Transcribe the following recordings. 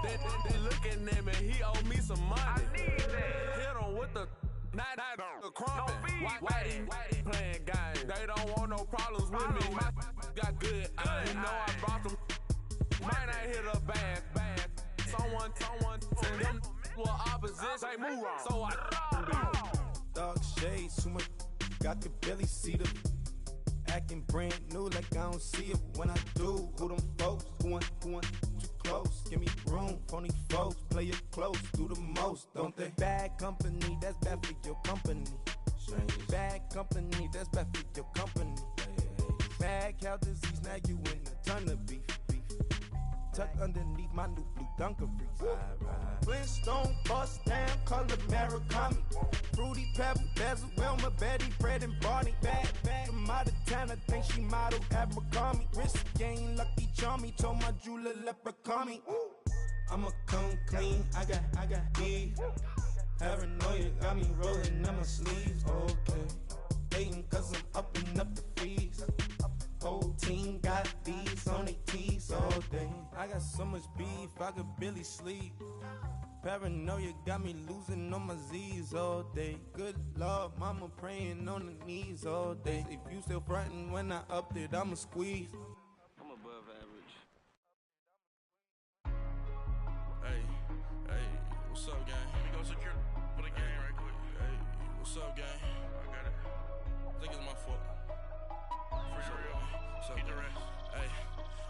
They looking at me, he owe me some money. I need that. Hit him with the not the crumpin'. Whitey playing games. They don't want no problems with me. My got good. You know I brought them. Might not hit a bad. Someone send them with opposition. They move on. So I dog shades, too much. Got the belly see the acting brand new like I don't see it when I do. Who them folks? Who want too close? Give me room, phony folks. Play it close, do the most, don't they? Bad company, that's bad for your company. Bad company, that's bad for your company. Mad cow disease, now you in a ton of beef. Tuck underneath my new blue Dunkaroos. Flintstone bust down, color Murakami. Fruity Pebble, Basil, Wilma, Betty, Fred, and Barney. Bad from out of town, I think she model Abercrombie. Wrist game, lucky charmy, told my jeweler leprechaun. I'ma come clean, I got beef. Paranoia got me rolling on my sleeves, okay. Hating cause I'm upping up the fees. Whole team got these on their tees all day. I got so much beef, I could barely sleep. Paranoia got me losing on my Z's all day. Good Lord, mama praying on the knees all day. If you still frontin' when I upped it, I'ma squeeze. I'm above average. Hey, what's up, gang? Let me go secure for the game right quick. Hey, what's up, gang? I got it. I think it's my fault. For real. Keep the rest. Hey,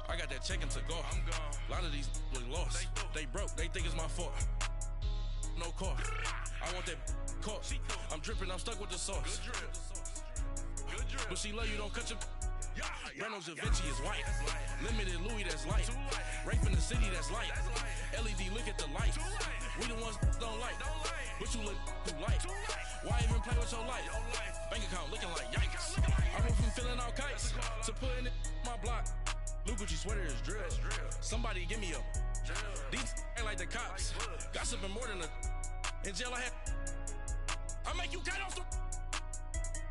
I got that check-in to go. I'm gone. A lot of these look lost. They broke, they think it's my fault. No car. I want that caught. I'm dripping, I'm stuck with the sauce. Good drip. But she love you, don't cut your. Reynolds Da Vinci is white. Limited Louis, that's light. Rape in the city, that's light. LED, look at the light. We the ones don't like. But you look too light. Why even play with your life? Bank account looking like yikes. I went from filling out kites to putting it my block. Blue Gucci sweater is drill. Somebody give me a. These ain't like the cops. Gossiping more than a. In jail I had. I make you cut off the.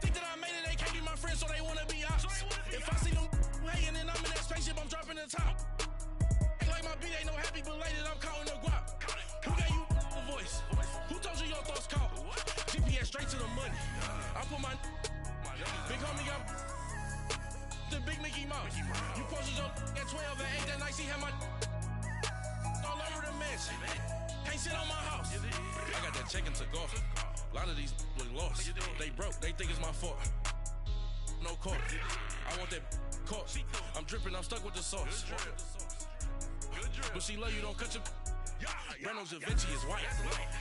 Think that I made it, they can't be my friends, so they wanna be ops. If I see them hating and I'm in that spaceship, I'm dropping the top. Ain't like my beat, ain't no happy belated, I'm counting the guap. Who gave you a voice? Who told you your thoughts count? GPS straight to the money. I put my big homie got the big Mickey Mouse. You posted your at 12 and 8 that night, she had my all over the mansion. Can't sit on my house. I got that check-in to go. A lot of these look lost. They broke, they think it's my fault. No car. I want that caught. I'm dripping, I'm stuck with the sauce. But she love you, don't cut your. Reynolds Da Vinci is white.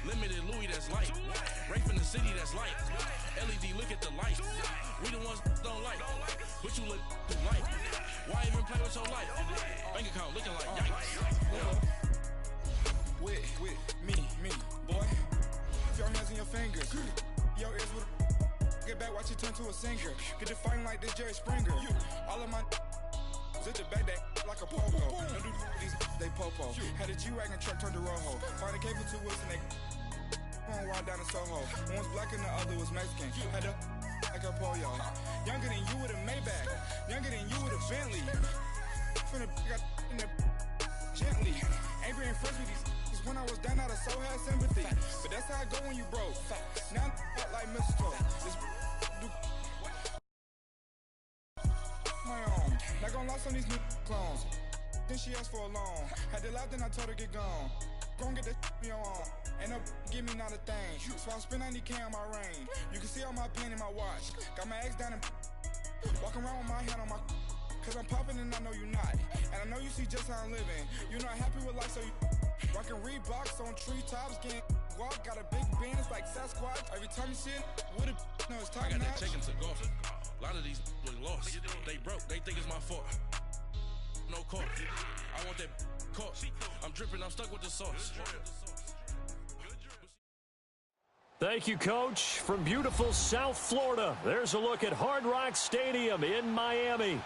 Limited Louis, that's light. Rape in the city, that's light. LED, look at the light. We the ones don't like. But you look too light. Why even play with your life? Bank account looking like yikes. With me, boy. Your hands in your fingers. Your ears with a get back, watch you turn to a singer. Get to fighting like this Jerry Springer. All of my zit the back that like a pogo. Don't do these they popo. Had a G-Wagon truck turned to Rojo. Find a cable 2 wheels and they going wild down in Soho. One was black and the other was Mexican. Had a like a pollo. Younger than you with a Maybach. Younger than you with a Bentley. From the got in the gently. Ain't being friends with these. When I was down, I so had sympathy. But that's how I go when you broke. Now I'm like mistletoe. My own. Not gonna lost on these new clones. Then she asked for a loan. Had to laugh, then I told her get gone. Gon' get that me on. Ain't no give me not a thing. So I spend 90K on my ring. You can see all my pain in my watch. Got my ex down and walking around with my hand on my. Cause I'm popping and I know you not. And I know you see just how I'm living. You're not happy with life, so you. Rockin' Reeboks on treetops, getting walk, got a big Benz like Sasquatch. Every time you see it, with a no, it's top I got notch. that check-in to go. A lot of these look lost. They broke, they think it's my fault. No car. I want that caught. I'm dripping, I'm stuck with the sauce. Thank you, Coach. From beautiful South Florida, there's a look at Hard Rock Stadium in Miami.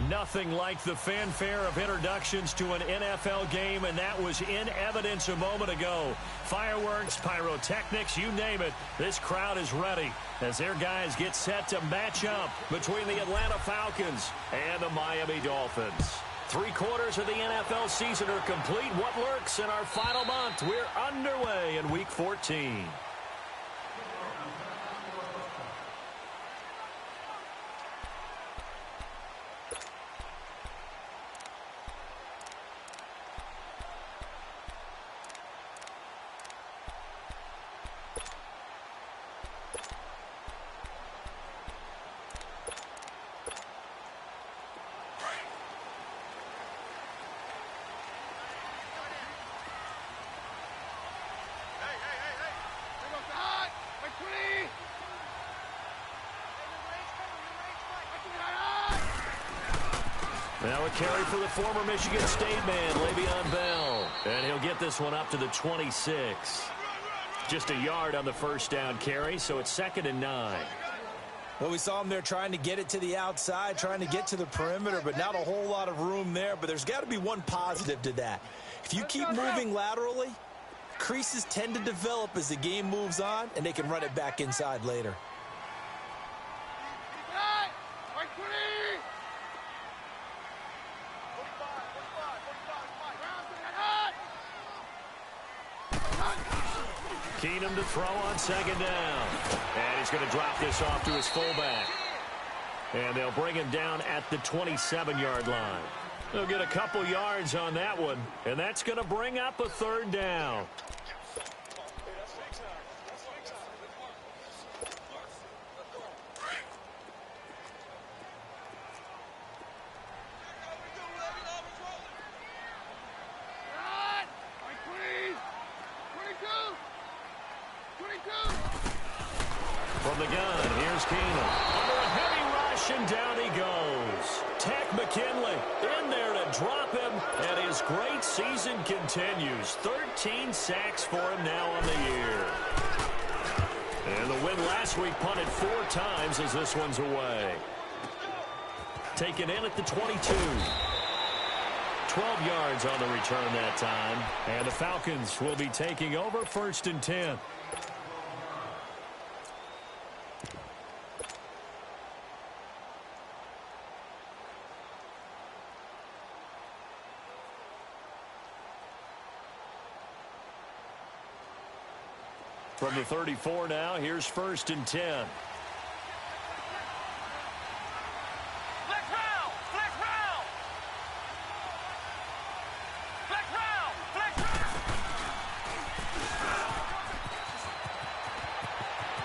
Nothing like the fanfare of introductions to an NFL game, and that was in evidence a moment ago. Fireworks, pyrotechnics, you name it. This crowd is ready as their guys get set to match up between the Atlanta Falcons and the Miami Dolphins. 3/4 of the NFL season are complete. What lurks in our final month? We're underway in Week 14. Now a carry for the former Michigan State man, Le'Veon Bell. And he'll get this one up to the 26. Just a yard on the first down carry, so it's 2nd and 9. Well, we saw him there trying to get it to the outside, trying to get to the perimeter, but not a whole lot of room there. But there's got to be one positive to that. If you keep moving laterally, creases tend to develop as the game moves on, and they can run it back inside later. Keenum to throw on 2nd down. And he's going to drop this off to his fullback. And they'll bring him down at the 27-yard line. They'll get a couple yards on that one. And that's going to bring up a 3rd down. From the gun, here's Keenum. Under a heavy rush, and down he goes. Tack McKinley in there to drop him, and his great season continues. 13 sacks for him now on the year. And the win last week punted 4 times as this one's away. Taken in at the 22. 12 yards on the return that time. And the Falcons will be taking over 1st and 10. From the 34 now, here's 1st and 10.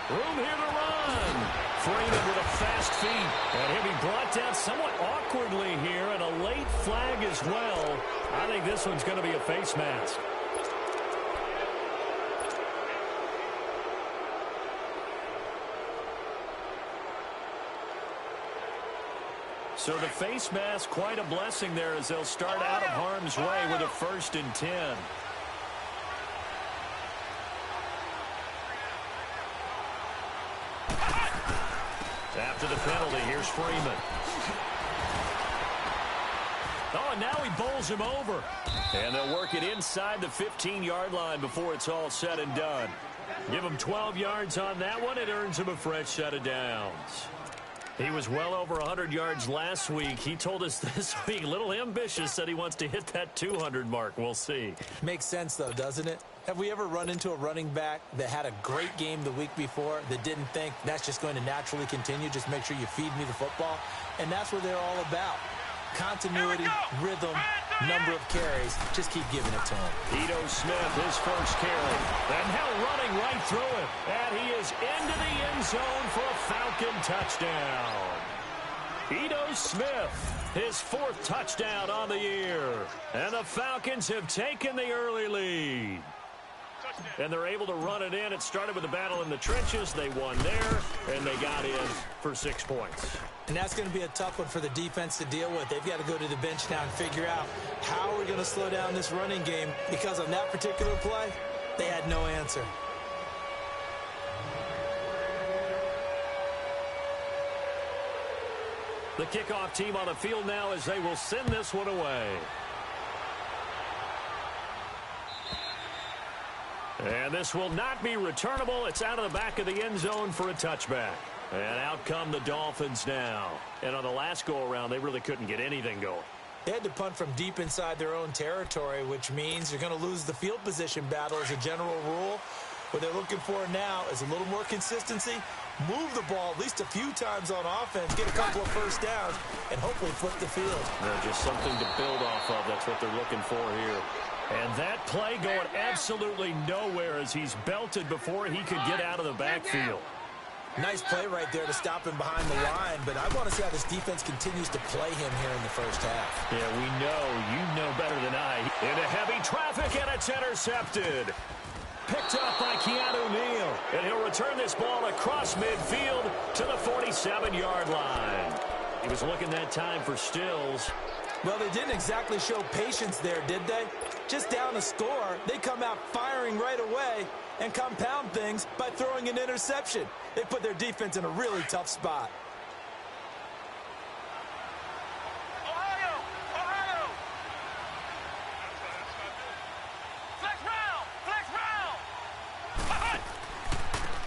Room here to run. Freeman with a fast feet. And he'll be brought down somewhat awkwardly here, and a late flag as well. I think this one's going to be a face mask. So the face mask, quite a blessing there as they'll start out of harm's way with a 1st and 10. After the penalty, here's Freeman. Oh, and now he bowls him over. And they'll work it inside the 15-yard line before it's all said and done. Give him 12 yards on that one. It earns him a fresh set of downs. He was well over 100 yards last week. He told us this week, a little ambitious, said he wants to hit that 200 mark. We'll see. Makes sense, though, doesn't it? Have we ever run into a running back that had a great game the week before that didn't think that's just going to naturally continue? Just make sure you feed me the football. And that's what they're all about. Continuity, rhythm, number of carries. Just keep giving it to him. Ito Smith, his first carry. And now running right through it. And he is into the end zone for a Falcon touchdown. Ito Smith, his 4th touchdown on the year. And the Falcons have taken the early lead. And they're able to run it in. It started with a battle in the trenches. They won there, and they got in for 6 points. And that's going to be a tough one for the defense to deal with. They've got to go to the bench now and figure out how we're going to slow down this running game, because on that particular play, they had no answer. The kickoff team on the field now as they will send this one away. And this will not be returnable. It's out of the back of the end zone for a touchback. And out come the Dolphins now. And on the last go-around, they really couldn't get anything going. They had to punt from deep inside their own territory, which means you're going to lose the field position battle as a general rule. What they're looking for now is a little more consistency, move the ball at least a few times on offense, get a couple of first downs, and hopefully flip the field. Just something to build off of. That's what they're looking for here. And that play going absolutely nowhere as he's belted before he could get out of the backfield. Nice play right there to stop him behind the line, but I want to see how this defense continues to play him here in the first half. Yeah, we know. You know better than I. Into heavy traffic, and it's intercepted. Picked up by Keanu Neal, and he'll return this ball across midfield to the 47-yard line. He was looking that time for Stills. Well, they didn't exactly show patience there, did they? Just down a score, they come out firing right away and compound things by throwing an interception. They put their defense in a really tough spot.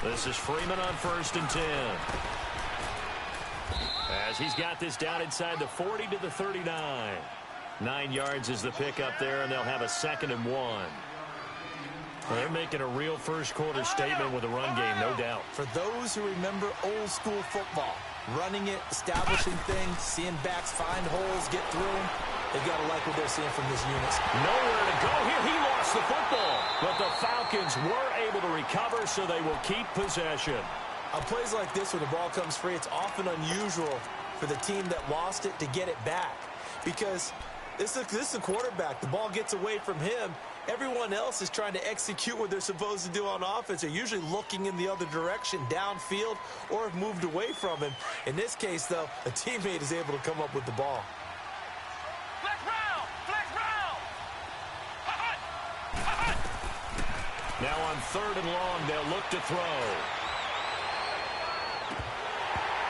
This is Freeman on 1st and 10. As he's got this down inside the 40 to the 39. 9 yards is the pickup there, and they'll have a 2nd and 1. Well, they're making a real first-quarter statement with a run game, no doubt. For those who remember old-school football, running it, establishing things, seeing backs find holes, get through them, they've got to like what they're seeing from this unit. Nowhere to go here. He lost the football. But the Falcons were able to recover, so they will keep possession. On plays like this, when the ball comes free, it's often unusual for the team that lost it to get it back. Because this is a quarterback. The ball gets away from him. Everyone else is trying to execute what they're supposed to do on offense. They're usually looking in the other direction, downfield, or have moved away from him. In this case, though, a teammate is able to come up with the ball. Now on 3rd and long, they'll look to throw.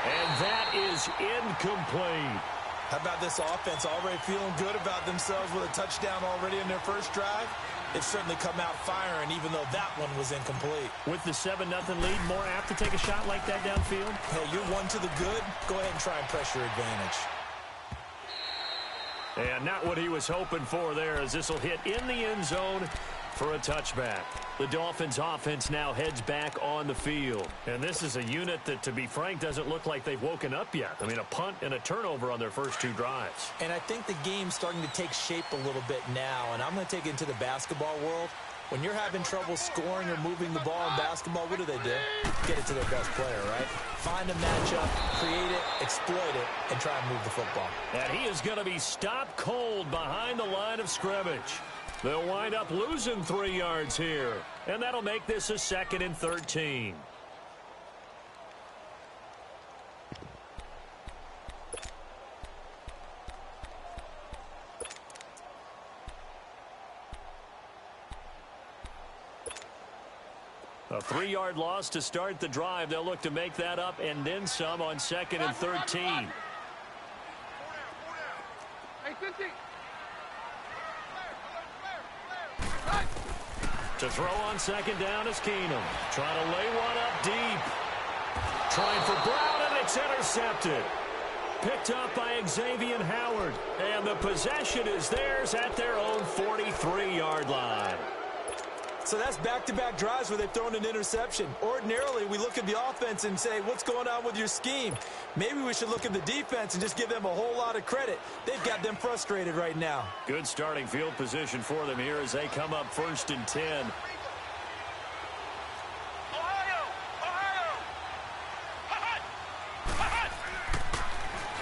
And that is incomplete. How about this offense already feeling good about themselves with a touchdown already in their first drive? They've certainly come out firing, even though that one was incomplete. With the 7-0 lead, more apt to take a shot like that downfield? Hey, you're one to the good. Go ahead and try and press your advantage. And not what he was hoping for there, as this will hit in the end zone for a touchback. The Dolphins offense now heads back on the field. And this is a unit that, to be frank, doesn't look like they've woken up yet. I mean, a punt and a turnover on their first 2 drives. And I think the game's starting to take shape a little bit now. And I'm going to take it into the basketball world. When you're having trouble scoring or moving the ball in basketball, what do? Get it to their best player, right? Find a matchup, create it, exploit it, and try and move the football. And he is going to be stopped cold behind the line of scrimmage. They'll wind up losing 3 yards here. And that'll make this a 2nd and 13. A 3-yard loss to start the drive. They'll look to make that up and then some on 2nd and 13. To throw on 2nd down is Keenum. Trying to lay one up deep. Trying for Brown, and it's intercepted. Picked up by Xavier Howard. And the possession is theirs at their own 43-yard line. So that's back-to-back drives where they've thrown an interception. Ordinarily, we look at the offense and say, what's going on with your scheme? Maybe we should look at the defense and just give them a whole lot of credit. They've got them frustrated right now. Good starting field position for them here as they come up 1st and 10.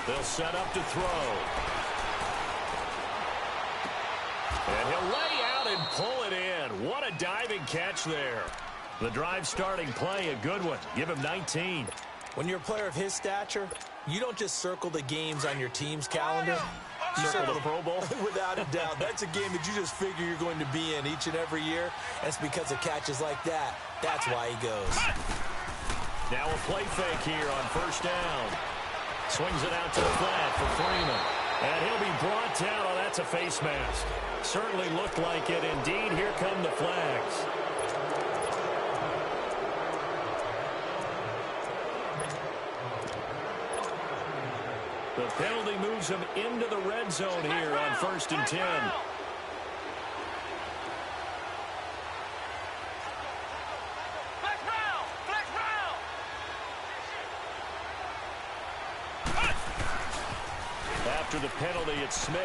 They'll set up to throw. And he'll lay out and pull it in. What a diving catch there. The drive starting play, a good one. Give him 19. When you're a player of his stature, you don't just circle the games on your team's calendar. You Circle the Pro Bowl? Without a doubt. That's a game that you just figure you're going to be in each and every year. That's because of catches like that. That's why he goes. Now a play fake here on 1st down. Swings it out to the flat for Freeman. And he'll be brought down. Oh, that's a face mask. Certainly looked like it. Indeed, here come the flags. The Penalty moves him into the red zone here on 1st and 10. After the penalty, it's Smith.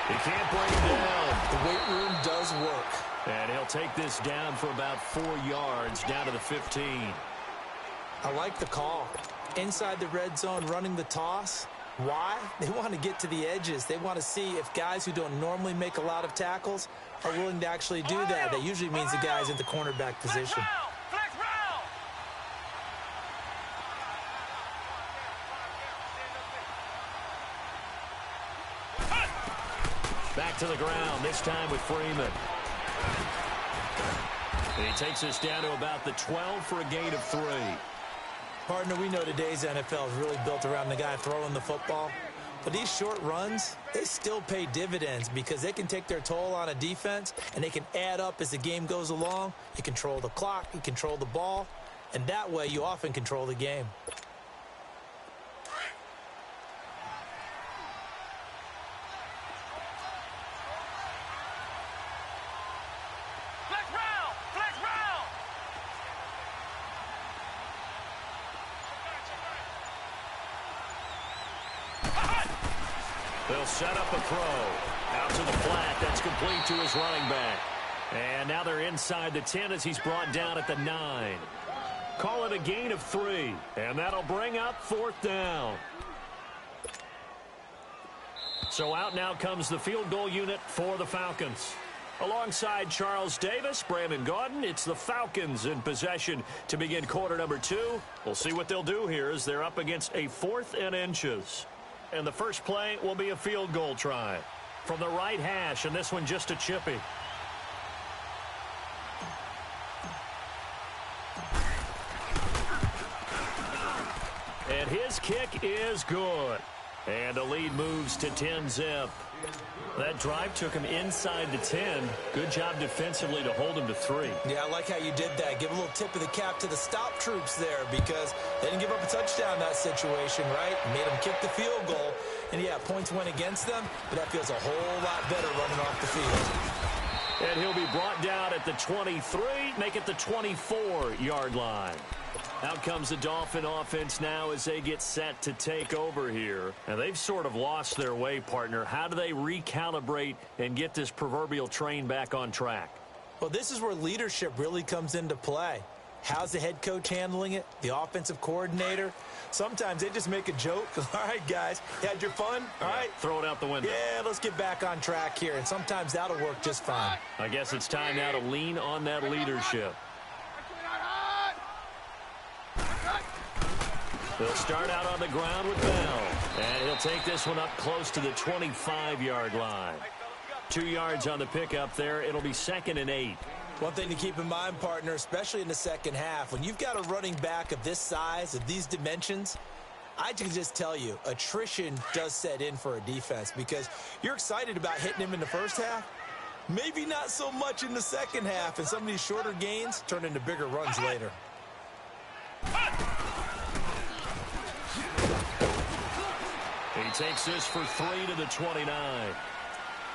He can't bring him down. The weight room does work. And he'll take this down for about 4 yards, down to the 15. I like the call. Inside the red zone, running the toss. Why? They want to get to the edges. They want to see if guys who don't normally make a lot of tackles are willing to actually do that. That usually means the guy's in the cornerback position. Back to the ground, this time with Freeman. And he takes us down to about the 12 for a gain of 3. Partner, we know today's NFL is really built around the guy throwing the football. But these short runs, they still pay dividends because they can take their toll on a defense and they can add up as the game goes along. You control the clock, you control the ball, and that way you often control the game. They'll set up a throw. Out to the flat. That's complete to his running back. And now they're inside the 10 as he's brought down at the 9. Call it a gain of 3. And that'll bring up 4th down. So out now comes the field goal unit for the Falcons. Alongside Charles Davis, Brandon Gaudin, it's the Falcons in possession to begin quarter number 2. We'll see what they'll do here as they're up against a 4th and inches. And the first play will be a field goal try from the right hash, and this one just a chippy. And his kick is good. And the lead moves to 10-zip. That drive took him inside the 10. Good job defensively to hold him to 3. Yeah, I like how you did that. Give a little tip of the cap to the stop troops there because they didn't give up a touchdown in that situation, right? Made them kick the field goal. And, yeah, points went against them, but that feels a whole lot better running off the field. And he'll be brought down at the 23, make it the 24-yard line. Out comes the Dolphin offense now as they get set to take over here. And they've sort of lost their way, partner. How do they recalibrate and get this proverbial train back on track? Well, this is where leadership really comes into play. How's the head coach handling it? The offensive coordinator? Sometimes they just make a joke. All right, guys, you had your fun? All right. Throw it out the window. Yeah, let's get back on track here. And sometimes that'll work just fine. I guess it's time now to lean on that leadership. They'll start out on the ground with Bell. And he'll take this one up close to the 25-yard line. 2 yards on the pickup there. It'll be 2nd and 8. One thing to keep in mind, partner, especially in the second half, when you've got a running back of this size, of these dimensions, I can just tell you, attrition does set in for a defense because you're excited about hitting him in the first half. Maybe not so much in the second half, and some of these shorter gains turn into bigger runs later. He takes this for 3 to the 29.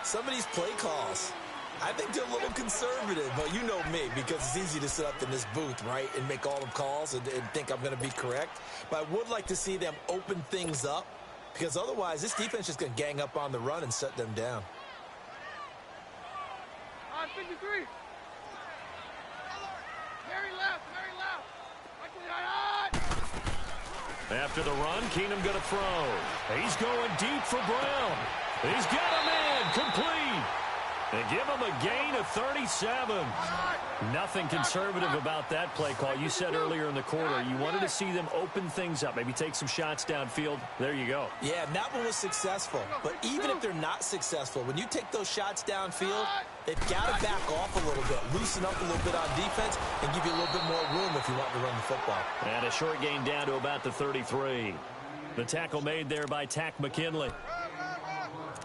Some of these play calls, I think they're a little conservative, but you know me, because it's easy to sit up in this booth, right, and make all the calls and think I'm going to be correct. But I would like to see them open things up, because otherwise this defense is just going to gang up on the run and shut them down. On 53. Very left, very left. After the run, Keenum going to throw. He's going deep for Brown. He's got a man complete. They give him a gain of 37. Nothing conservative about that play call. You said earlier in the quarter you wanted to see them open things up, maybe take some shots downfield. There you go. Yeah, and that one was successful. But even if they're not successful, when you take those shots downfield, they've got to back off a little bit, loosen up a little bit on defense, and give you a little bit more room if you want to run the football. And a short gain down to about the 33. The tackle made there by Tack McKinley.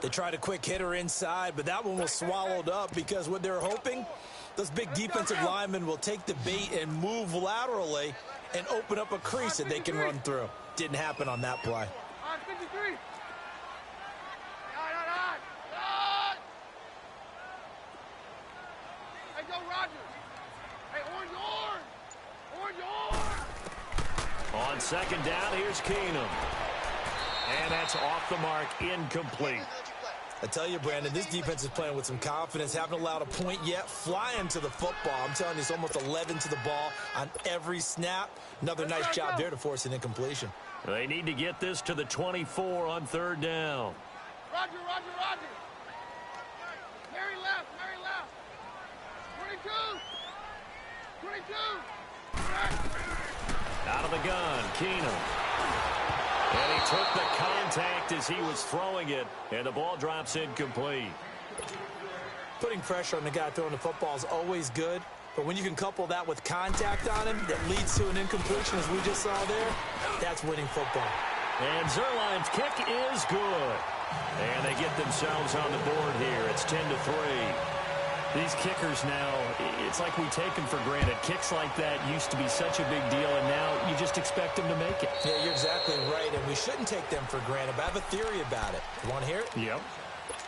They tried a quick hitter inside, but that one was swallowed up because what they're hoping, those big defensive linemen will take the bait and move laterally and open up a crease that they can run through. Didn't happen on that play. go, Roger. Hey, orange. On second down, here's Keenum. And that's off the mark, incomplete. I tell you, Brandon, this defense is playing with some confidence. Haven't allowed a point yet. Flying to the football. I'm telling you, it's almost 11 to the ball on every snap. Another nice job there to force an incompletion. They need to get this to the 24 on third down. Roger. Mary left. 22. Out of the gun, Keenum. And he took the contact as he was throwing it, and the ball drops incomplete. Putting pressure on the guy throwing the football is always good, but when you can couple that with contact on him that leads to an incompletion, as we just saw there, that's winning football. And Zerline's kick is good. And they get themselves on the board here. It's 10-3. These kickers now, it's like we take them for granted. Kicks like that used to be such a big deal, and now you just expect them to make it. Yeah, you're exactly right, and we shouldn't take them for granted, but I have a theory about it. You want to hear it? Yep.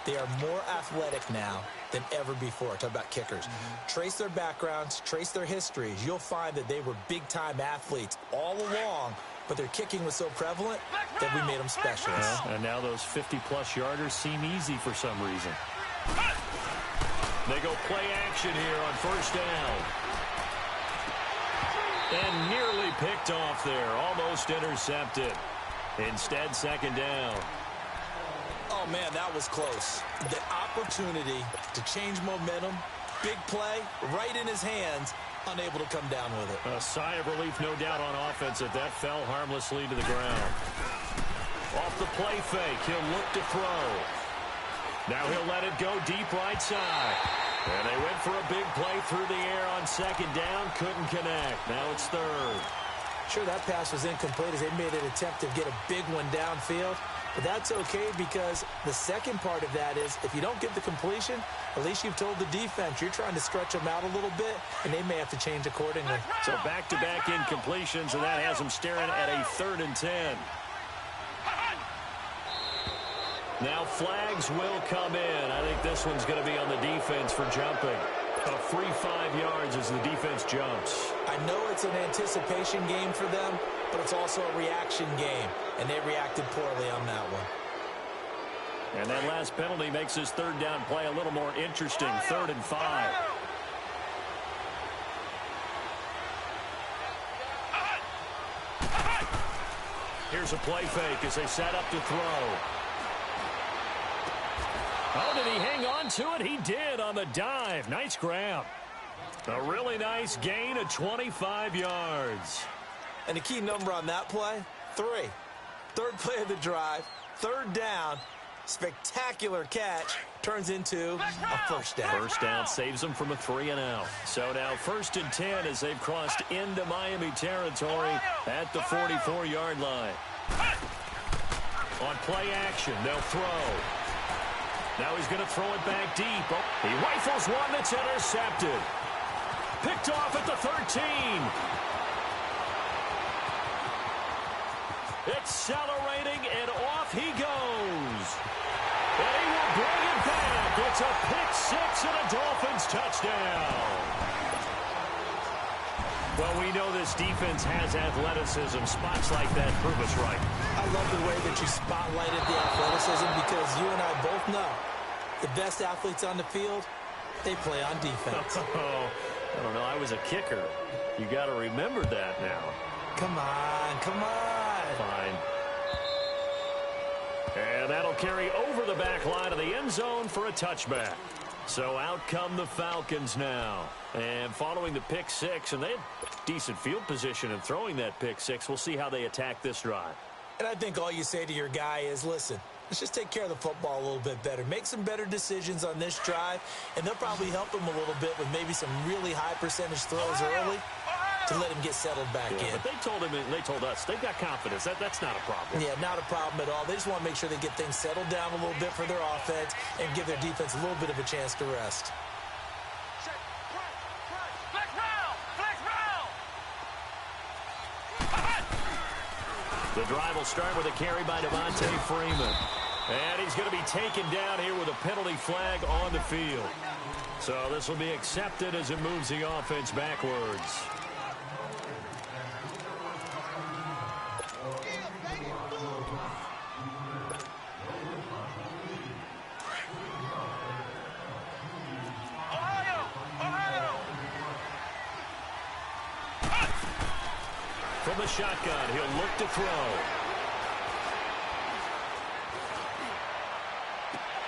They are more athletic now than ever before. Talk about kickers. Trace their backgrounds, trace their histories. You'll find that they were big-time athletes all along, but their kicking was so prevalent that we made them specialists. Well, and now those 50-plus yarders seem easy for some reason. They go play action here on first down. And nearly picked off there. Almost intercepted. Instead, second down. Oh, man, that was close. The opportunity to change momentum, big play, right in his hands, unable to come down with it. A sigh of relief, no doubt, on offense that fell harmlessly to the ground. Off the play fake, he'll look to throw. Now he'll let it go deep right side. And they went for a big play through the air on second down. Couldn't connect. Now it's third. Sure, that pass was incomplete as they made an attempt to get a big one downfield. But that's okay because the second part of that is if you don't get the completion, at least you've told the defense you're trying to stretch them out a little bit, and they may have to change accordingly. So back-to-back incompletions, and that has them staring at a 3rd and 10. Now flags will come in. I think this one's going to be on the defense for jumping. A free 5 yards as the defense jumps. I know it's an anticipation game for them, but it's also a reaction game, and they reacted poorly on that one. And that last penalty makes this third down play a little more interesting. 3rd and 5. Here's a play fake as they set up to throw. Oh, did he hang on to it? He did on the dive. Nice grab. A really nice gain of 25 yards. And the key number on that play, 3. Third play of the drive, 3rd down, spectacular catch, turns into a first down. First down saves them from a 3-and-out. So now 1st and 10 as they've crossed into Miami territory at the 44-yard line. On play action, they'll throw. Now he's going to throw it back deep. Oh, he rifles one that's intercepted. Picked off at the 13. Accelerating, and off he goes. And he will bring it back. It's a pick-6 and a Dolphins touchdown. Well, we know this defense has athleticism. Spots like that prove us right. I love the way that you spotlighted the athleticism because you and I both know the best athletes on the field, they play on defense. Oh, I don't know. I was a kicker. You got to remember that now. Come on. Fine. And that'll carry over the back line of the end zone for a touchback. So out come the Falcons now. And following the pick-6, and they had decent field position in throwing that pick-6. We'll see how they attack this drive. And I think all you say to your guy is, listen, let's just take care of the football a little bit better. Make some better decisions on this drive, and they'll probably help him a little bit with maybe some really high percentage throws early to let him get settled back in. But they told him, and they told us, they've got confidence. That's not a problem. Yeah, not a problem at all. They just want to make sure they get things settled down a little bit for their offense and give their defense a little bit of a chance to rest. The drive will start with a carry by Devontae Freeman. And he's going to be taken down here with a penalty flag on the field. So this will be accepted as it moves the offense backwards. From the shotgun, he'll look to throw.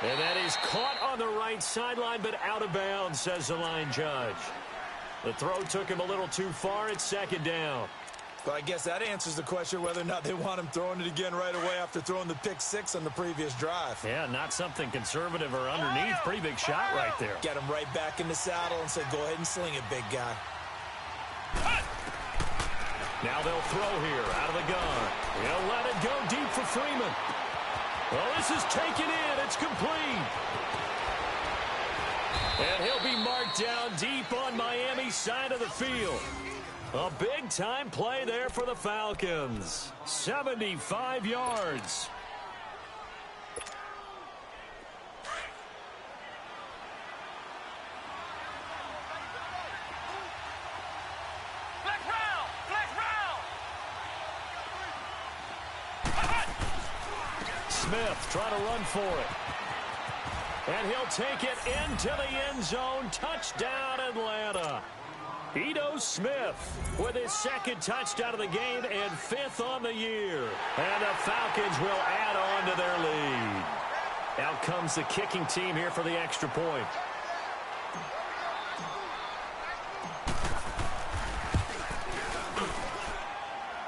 And that is caught on the right sideline, but out of bounds, says the line judge. The throw took him a little too far. It's second down. Well, I guess that answers the question whether or not they want him throwing it again right away after throwing the pick six on the previous drive. Yeah, not something conservative or underneath. Pretty big shot right there. Get him right back in the saddle and say, go ahead and sling it, big guy. Now they'll throw here out of the gun. He'll let it go deep for Freeman. Well, this is taken in. It's complete. And he'll be marked down deep on Miami's side of the field. A big-time play there for the Falcons. 75 yards. Smith trying to run for it. And he'll take it into the end zone. Touchdown, Atlanta. Ito Smith with his second touchdown of the game and fifth on the year. And the Falcons will add on to their lead. Out comes the kicking team here for the extra point.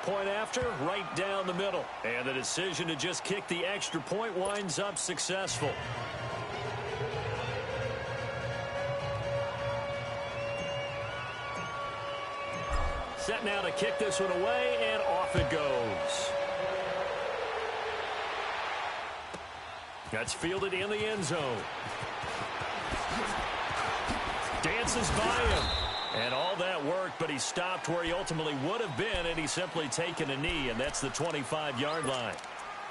Point after, right down the middle. And the decision to just kick the extra point winds up successful. Set now to kick this one away, and off it goes. That's fielded in the end zone. Dances by him. And all that worked, but he stopped where he ultimately would have been, and he's simply taken a knee, and that's the 25-yard line.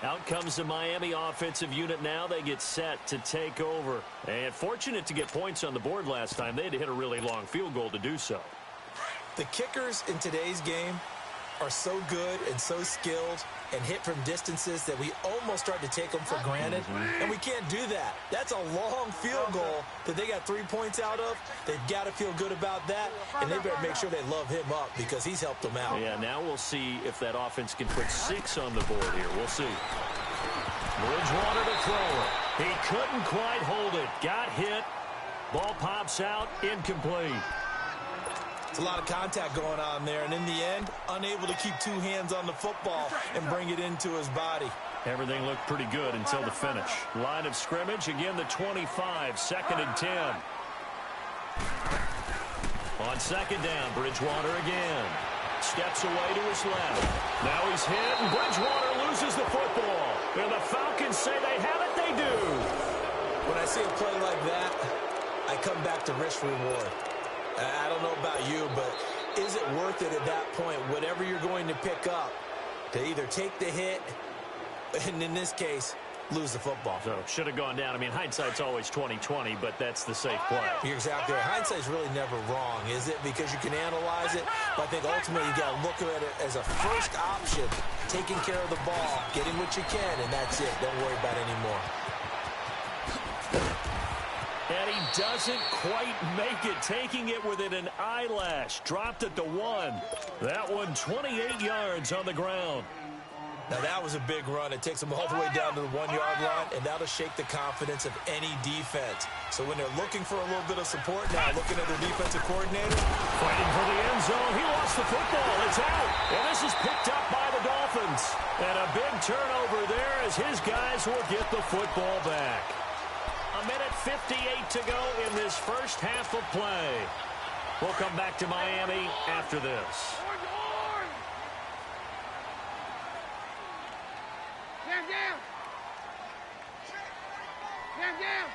Out comes the Miami offensive unit now. They get set to take over. And fortunate to get points on the board last time. They had to hit a really long field goal to do so. The kickers in today's game are so good and so skilled and hit from distances that we almost start to take them for granted. And we can't do that. That's a long field goal that they got 3 points out of. They've got to feel good about that, and they better make sure they love him up because he's helped them out. Yeah, now we'll see if that offense can put 6 on the board here. We'll see. Bridgewater to throw it. He couldn't quite hold it. Got hit. Ball pops out. Incomplete. It's a lot of contact going on there, and in the end, unable to keep 2 hands on the football and bring it into his body. Everything looked pretty good until the finish. Line of scrimmage, again the 25, 2nd and 10. On second down, Bridgewater again. Steps away to his left. Now he's hit, and Bridgewater loses the football. And the Falcons say they have it, they do. When I see a play like that, I come back to risk-reward. I don't know about you, but is it worth it at that point, whatever you're going to pick up, to either take the hit and, in this case, lose the football? So, should have gone down. I mean, hindsight's always 20/20, but that's the safe play. You're exactly right. Hindsight's really never wrong, is it? Because you can analyze it, but I think ultimately you got to look at it as a first option, taking care of the ball, getting what you can, and that's it. Don't worry about it anymore. And he doesn't quite make it, taking it within an eyelash. Dropped at the 1. That one 28 yards on the ground. Now, that was a big run. It takes them all the way down to the 1-yard line, and that'll shake the confidence of any defense. So when they're looking for a little bit of support now, looking at their defensive coordinator. Fighting for the end zone. He lost the football. It's out. And this is picked up by the Dolphins. And a big turnover there as his guys will get the football back. A minute 58 to go in this first half of play. We'll come back to Miami after this. Down, down. Down, down.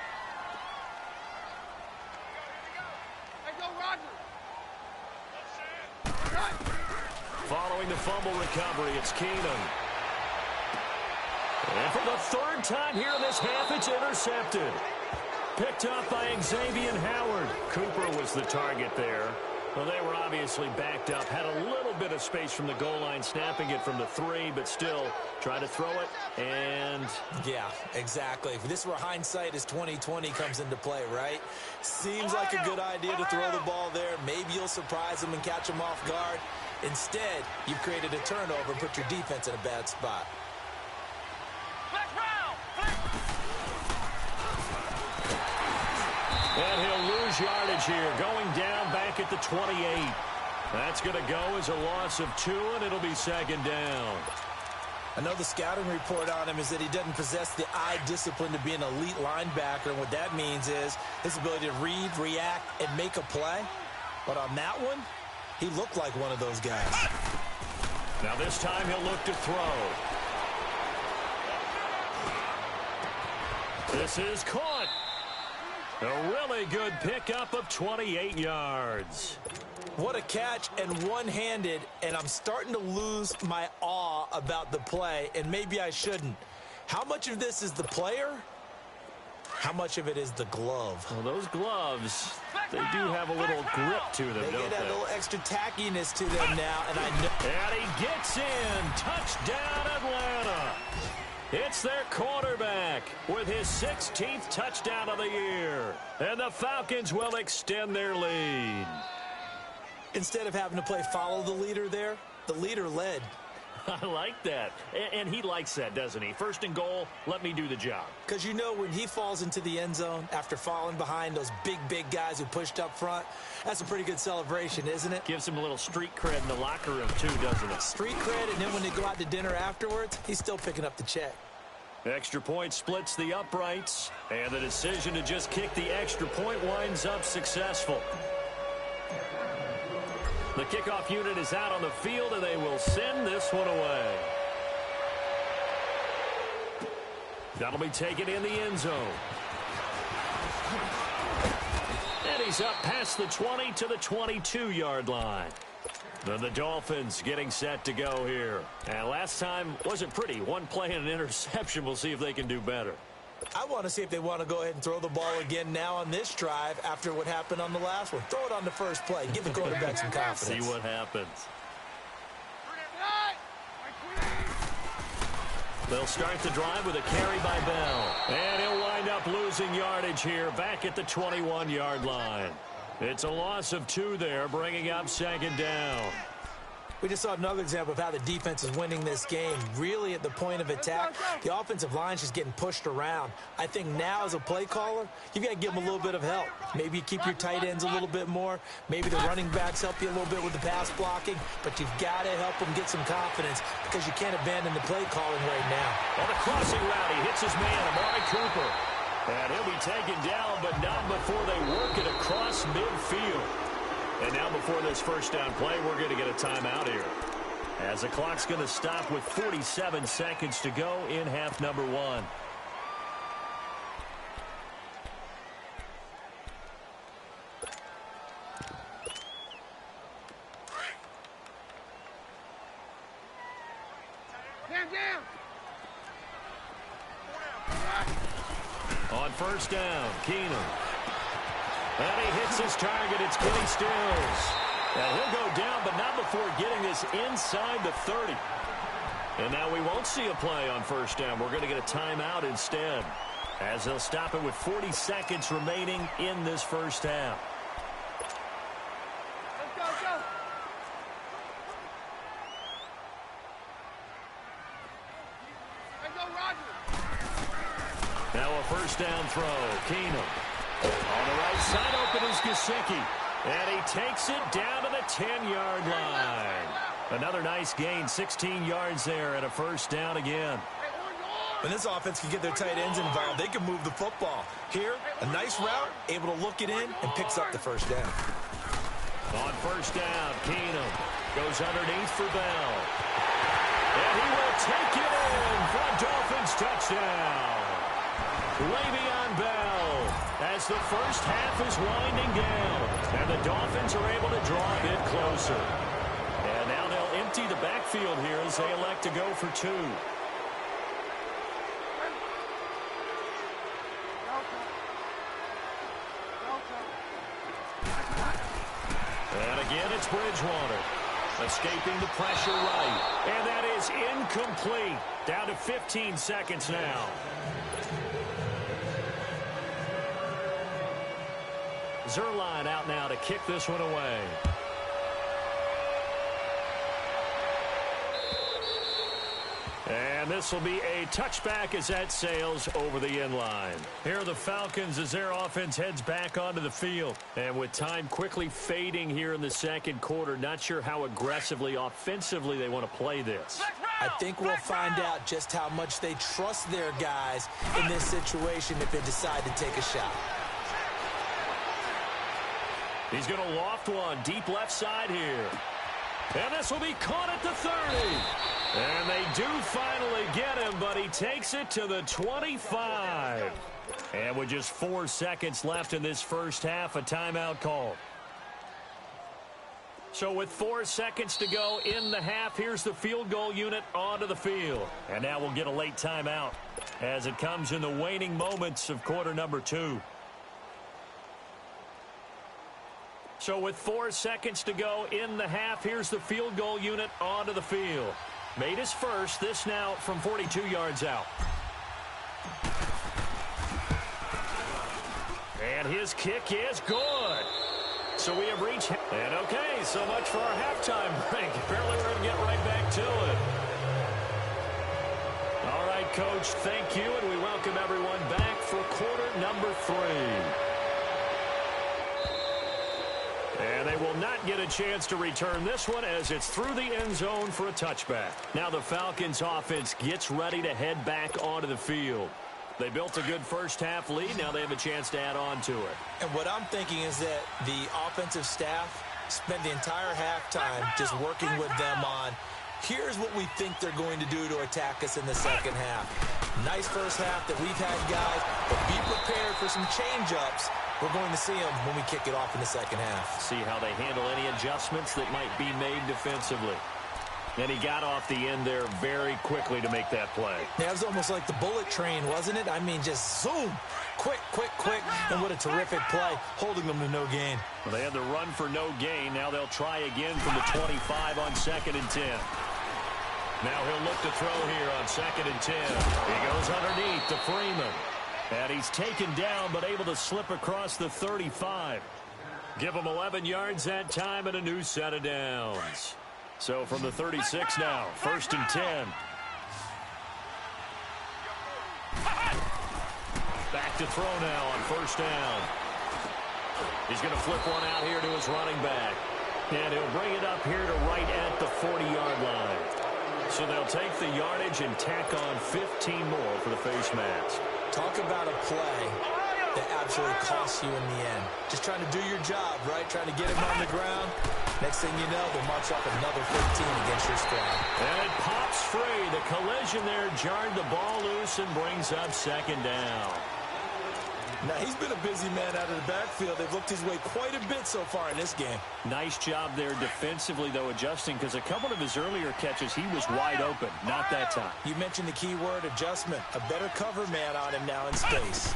Let's go, Roger. Following the fumble recovery, it's Keenum. And for the 3rd time here in this half, it's intercepted. picked up by Xavier Howard. Cooper was the target there. Well, they were obviously backed up, had a little bit of space from the goal line, snapping it from the 3, but still try to throw it, and... Yeah, exactly. This is where hindsight is 20/20 comes into play, right? Seems like a good idea to throw the ball there. Maybe you'll surprise them and catch them off guard. Instead, you've created a turnover and put your defense in a bad spot. And he'll lose yardage here, going down back at the 28. That's going to go as a loss of 2, and it'll be second down. I know the scouting report on him is that he doesn't possess the eye discipline to be an elite linebacker, and what that means is his ability to read, react, and make a play. But on that one, he looked like one of those guys. Now this time he'll look to throw. This is caught. A really good pickup of 28 yards. What a catch, and one-handed, and I'm starting to lose my awe about the play, and maybe I shouldn't. How much of this is the player? How much of it is the glove? Well, those gloves, they do have a little grip to them, they don't get they? a little extra tackiness to them now, and I know. And he gets in. Touchdown, Atlanta. It's their quarterback with his 16th touchdown of the year. And the Falcons will extend their lead. Instead of having to play follow the leader there, the leader led. I like that. And he likes that, doesn't he? First and goal, let me do the job. Because you know when he falls into the end zone after falling behind those big guys who pushed up front, that's a pretty good celebration, isn't it? Gives him a little street cred in the locker room, too, doesn't it? Street cred, and then when they go out to dinner afterwards, he's still picking up the check. Extra point splits the uprights, and the decision to just kick the extra point winds up successful. The kickoff unit is out on the field, and they will send this one away. That'll be taken in the end zone. And he's up past the 20 to the 22-yard line. Then the Dolphins getting set to go here. And last time wasn't pretty. One play and an interception. We'll see if they can do better. I want to see if they want to go ahead and throw the ball again now on this drive after what happened on the last one. Throw it on the first play. Give the quarterback some confidence. See what happens. They'll start the drive with a carry by Bell. And he'll wind up losing yardage here back at the 21-yard line. It's a loss of 2 there, bringing up second down. We just saw another example of how the defense is winning this game. Really at the point of attack, the offensive line's just getting pushed around. I think now as a play caller, you've got to give them a little bit of help. Maybe you keep your tight ends a little bit more. Maybe the running backs help you a little bit with the pass blocking. But you've got to help them get some confidence because you can't abandon the play calling right now. On the crossing route, he hits his man, Amari Cooper. And he'll be taken down, but not before they work it across midfield. And now before this first down play, we're going to get a timeout here. As the clock's going to stop with 47 seconds to go in half number 1. Down. On first down, Keenum. And he hits his target. It's Kenny Stills. And he'll go down, but not before getting this inside the 30. And now we won't see a play on first down. We're going to get a timeout instead, as they'll stop it with 40 seconds remaining in this first half. Let's go. Let's go, Roger. Now a first down throw. Keenum. On the right side, open is Gesicki. And he takes it down to the 10-yard line. Another nice gain, 16 yards there, and a first down again. When this offense can get their tight ends involved, they can move the football. Here, a nice route, able to look it in, and picks up the first down. On first down, Keenum goes underneath for Bell. And he will take it in for a Dolphins touchdown. Le'Veon Bell, as the first half is winding down, and the Dolphins are able to draw a bit closer. And now they'll empty the backfield here as they elect to go for 2. And again, it's Bridgewater. Escaping the pressure right. And that is incomplete. Down to 15 seconds now. Zerline out now to kick this one away. And this will be a touchback as that sails over the end line. Here are the Falcons as their offense heads back onto the field. And with time quickly fading here in the second quarter, not sure how aggressively, offensively they want to play this. I think we'll find out just how much they trust their guys in this situation if they decide to take a shot. He's going to loft one deep left side here. And this will be caught at the 30. And they do finally get him, but he takes it to the 25. And with just 4 seconds left in this first half, a timeout called. So with 4 seconds to go in the half, here's the field goal unit onto the field. And now we'll get a late timeout as it comes in the waning moments of quarter number 2. So with 4 seconds to go in the half, here's the field goal unit onto the field. Made his first, this now from 42 yards out. And his kick is good. So we have reached, and okay, so much for our halftime break. Apparently we're going to get right back to it. All right, Coach, thank you, and we welcome everyone back for quarter number 3. And they will not get a chance to return this one as it's through the end zone for a touchback. Now the Falcons offense gets ready to head back onto the field. They built a good first half lead. Now they have a chance to add on to it. And what I'm thinking is that the offensive staff spent the entire halftime just working with them on, here's what we think they're going to do to attack us in the second half. Nice first half that we've had, guys, but be prepared for some change-ups. We're going to see them when we kick it off in the second half. See how they handle any adjustments that might be made defensively. And he got off the end there very quickly to make that play. Yeah, it was almost like the bullet train, wasn't it? I mean, just zoom, quick, quick, quick. And what a terrific play, holding them to no gain. Well, they had the run for no gain. Now they'll try again from the 25 on 2nd and 10. Now he'll look to throw here on 2nd and 10. He goes underneath to Freeman. And he's taken down but able to slip across the 35. Give him 11 yards that time and a new set of downs. So from the 36 now, 1st and 10. Back to throw now on 1st down. He's going to flip one out here to his running back. And he'll bring it up here to right at the 40-yard line. So they'll take the yardage and tack on 15 more for the face mask. Talk about a play that absolutely costs you in the end. Just trying to do your job, right? Trying to get him on the ground. Next thing you know, they'll march off another 15 against your squad. And it pops free. The collision there jarred the ball loose and brings up 2nd down. Now, he's been a busy man out of the backfield. They've looked his way quite a bit so far in this game. Nice job there defensively, though, adjusting, because a couple of his earlier catches, he was wide open. Not that time. You mentioned the key word, adjustment. A better cover man on him now in space.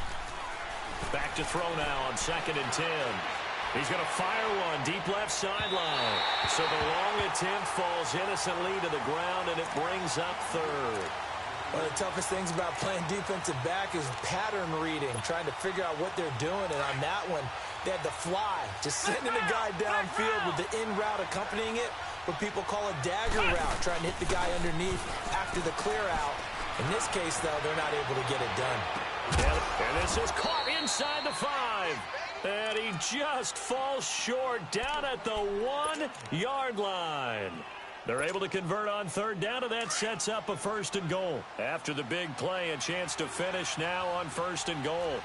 Back to throw now on 2nd and 10. He's going to fire one deep left sideline. So the long attempt falls innocently to the ground, and it brings up 3rd. One of the toughest things about playing defensive back is pattern reading, trying to figure out what they're doing. And on that one, they had the fly, just sending a guy downfield with the in route accompanying it, what people call a dagger route, trying to hit the guy underneath after the clear out. In this case, though, they're not able to get it done. And this is caught inside the 5. And he just falls short down at the 1-yard line. They're able to convert on 3rd down, and that sets up a 1st and goal. After the big play, a chance to finish now on 1st and goal.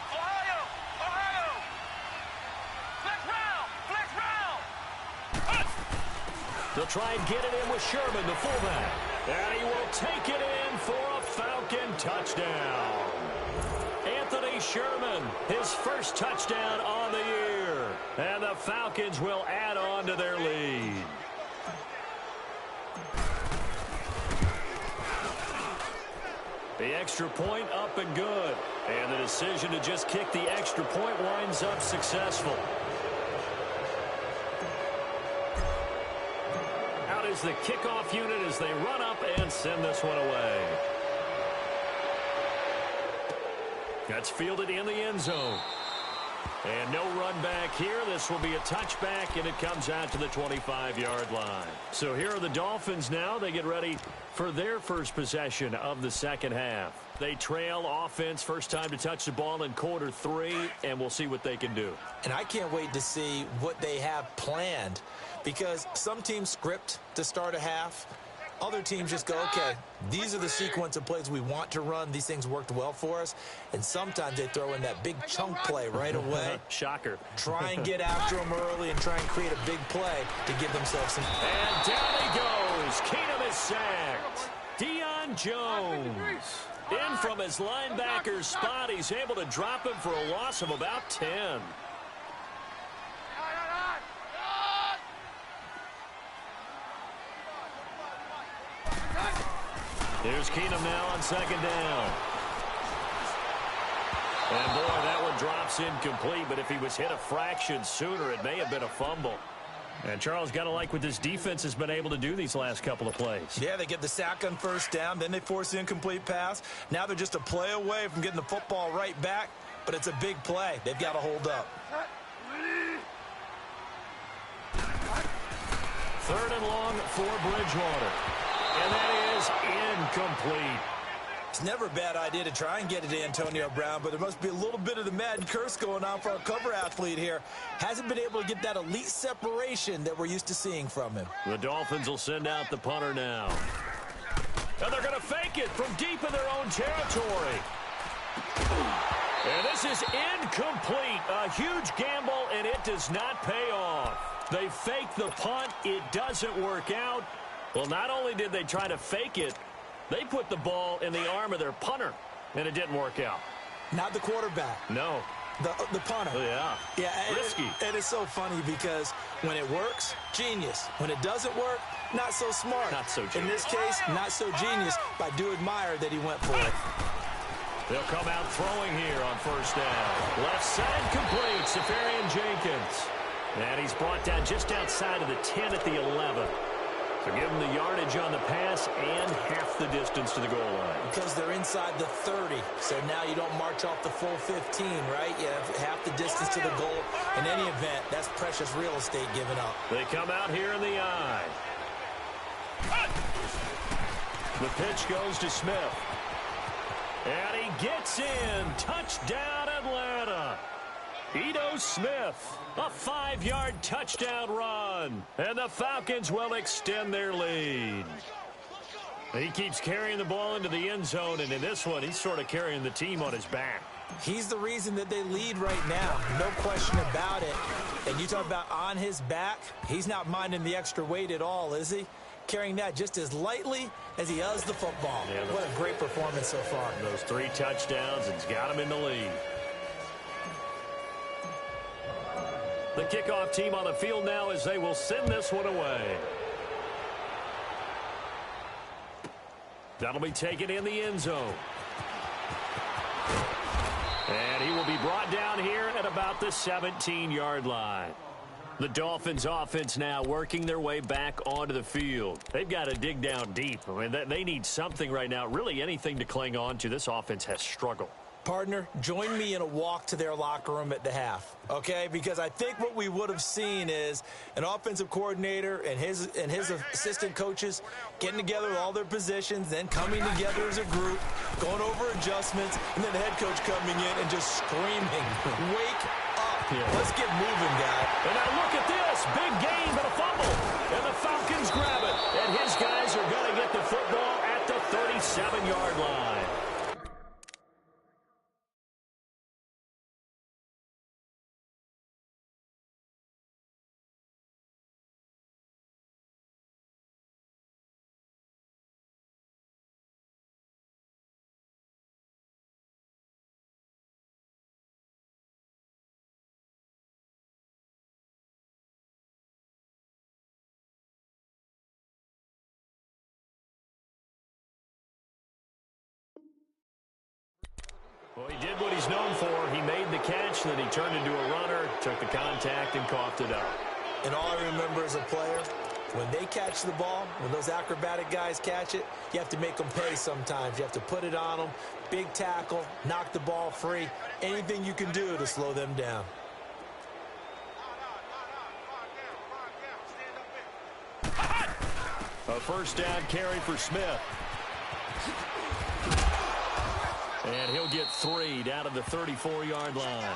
Ohio! Ohio! Flex round! They'll try and get it in with Sherman, the fullback. And he will take it in for a Falcon touchdown. Anthony Sherman, his first touchdown on the year. And the Falcons will add on to their lead. The extra point up and good. And the decision to just kick the extra point winds up successful. is the kickoff unit as they run up and send this one away. That's fielded in the end zone. And no run back here. This will be a touchback, and it comes out to the 25-yard line. So here are the Dolphins now. They get ready for their first possession of the second half. They trail offense, first time to touch the ball in quarter 3, and we'll see what they can do. And I can't wait to see what they have planned, because some teams script to start a half. Other teams just go, okay, these are the sequence of plays we want to run. These things worked well for us. And sometimes they throw in that big chunk play right away. Shocker. Try and get after them early and try and create a big play to give themselves some. And down he goes. Keenum is sacked. Deion Jones in from his linebacker spot. He's able to drop him for a loss of about 10. Here's Keenum now on second down. And boy, that one drops incomplete, but if he was hit a fraction sooner, it may have been a fumble. And Charles, got to like what this defense has been able to do these last couple of plays. Yeah, they get the sack on first down, then they force the incomplete pass. Now they're just a play away from getting the football right back, but it's a big play. They've got to hold up. Third and long for Bridgewater. And that is incomplete. It's never a bad idea to try and get it to Antonio Brown, but there must be a little bit of the Madden curse going on for our cover athlete here. Hasn't been able to get that elite separation that we're used to seeing from him. The Dolphins will send out the punter now. And they're going to fake it from deep in their own territory. And this is incomplete. A huge gamble, and it does not pay off. They fake the punt. It doesn't work out. Well, not only did they try to fake it, they put the ball in the arm of their punter, and it didn't work out. Not the quarterback. No. The punter. Oh, yeah. Yeah. Risky. And it's so funny because when it works, genius. When it doesn't work, not so smart. Not so genius. In this case, not so genius, but I do admire that he went for it. They'll come out throwing here on first down. Left side complete, Cefarian-Jenkins. And he's brought down just outside of the 10 at the 11. So give them the yardage on the pass and half the distance to the goal line. Because they're inside the 30. So now you don't march off the full 15, right? You have half the distance to the goal. In any event, that's precious real estate given up. They come out here in the eye. The pitch goes to Smith. And he gets in. Touchdown, Atlanta. Ito Smith, a 5-yard touchdown run. And the Falcons will extend their lead. He keeps carrying the ball into the end zone, and in this one, he's sort of carrying the team on his back. He's the reason that they lead right now. No question about it. And you talk about on his back, he's not minding the extra weight at all, is he? Carrying that just as lightly as he does the football. Yeah, what a great performance so far. Those 3 touchdowns, it's got him in the lead. The kickoff team on the field now as they will send this one away. That'll be taken in the end zone. And he will be brought down here at about the 17-yard line. The Dolphins offense now working their way back onto the field. They've got to dig down deep. I mean, they need something right now, really anything to cling on to. This offense has struggled. Partner, join me in a walk to their locker room at the half, okay? Because I think what we would have seen is an offensive coordinator and his assistant coaches getting together with all their positions, then coming together as a group, going over adjustments, and then the head coach coming in and just screaming, wake up. Yeah. Let's get moving, guy. And now look at this. Big game and a fumble. And the Falcons grab it. And his guys are going to get the football at the 37-yard line. Well, he did what he's known for. He made the catch, then he turned into a runner, took the contact, and coughed it up. And all I remember as a player, When they catch the ball, when those acrobatic guys catch it, you have to make them pay sometimes. You have to put it on them, big tackle, knock the ball free, anything you can do to slow them down. A first down carry for Smith. And he'll get 3 down to the 34-yard line.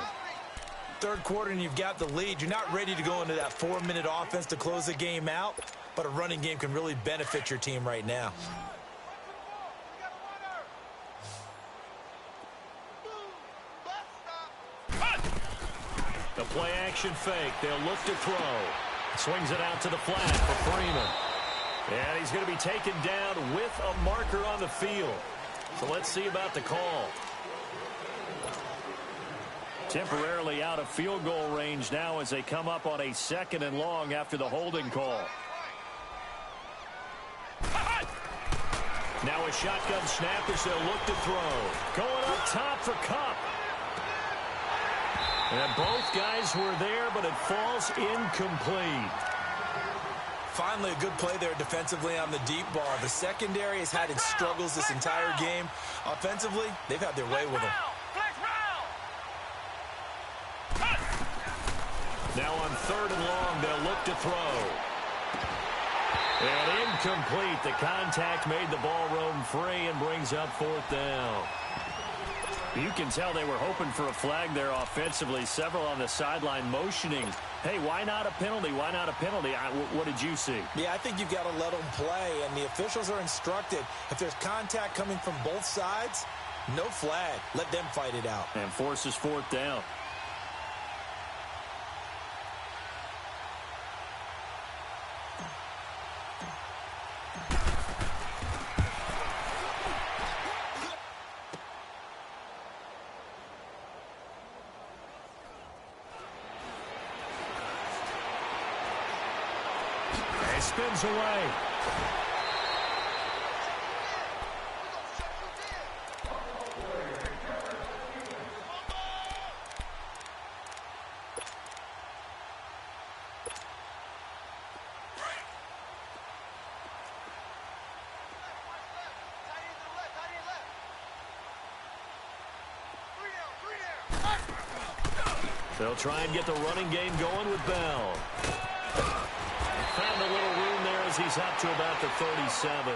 Third quarter and you've got the lead. You're not ready to go into that 4-minute offense to close the game out, but a running game can really benefit your team right now. The play action fake. They'll look to throw. Swings it out to the flat for Freeman. And he's going to be taken down with a marker on the field. So let's see about the call. Temporarily out of field goal range now as they come up on a 2nd and long after the holding call. Now a shotgun snap as they'll look to throw. Going up top for Kupp. And both guys were there, but it falls incomplete. Finally, a good play there defensively on the deep ball. The secondary has had its struggles this entire game. Offensively, they've had their way with them. Now on 3rd and long, they'll look to throw. And incomplete. The contact made the ball roam free and brings up 4th down. You can tell they were hoping for a flag there offensively. Several on the sideline motioning. Hey, why not a penalty? Why not a penalty? What did you see? Yeah, I think you've got to let them play, and the officials are instructed. If there's contact coming from both sides, no flag. Let them fight it out. And forces 4th down. Spins away. They'll try and get the running game going with Bell. Found a little room there as he's up to about the 37.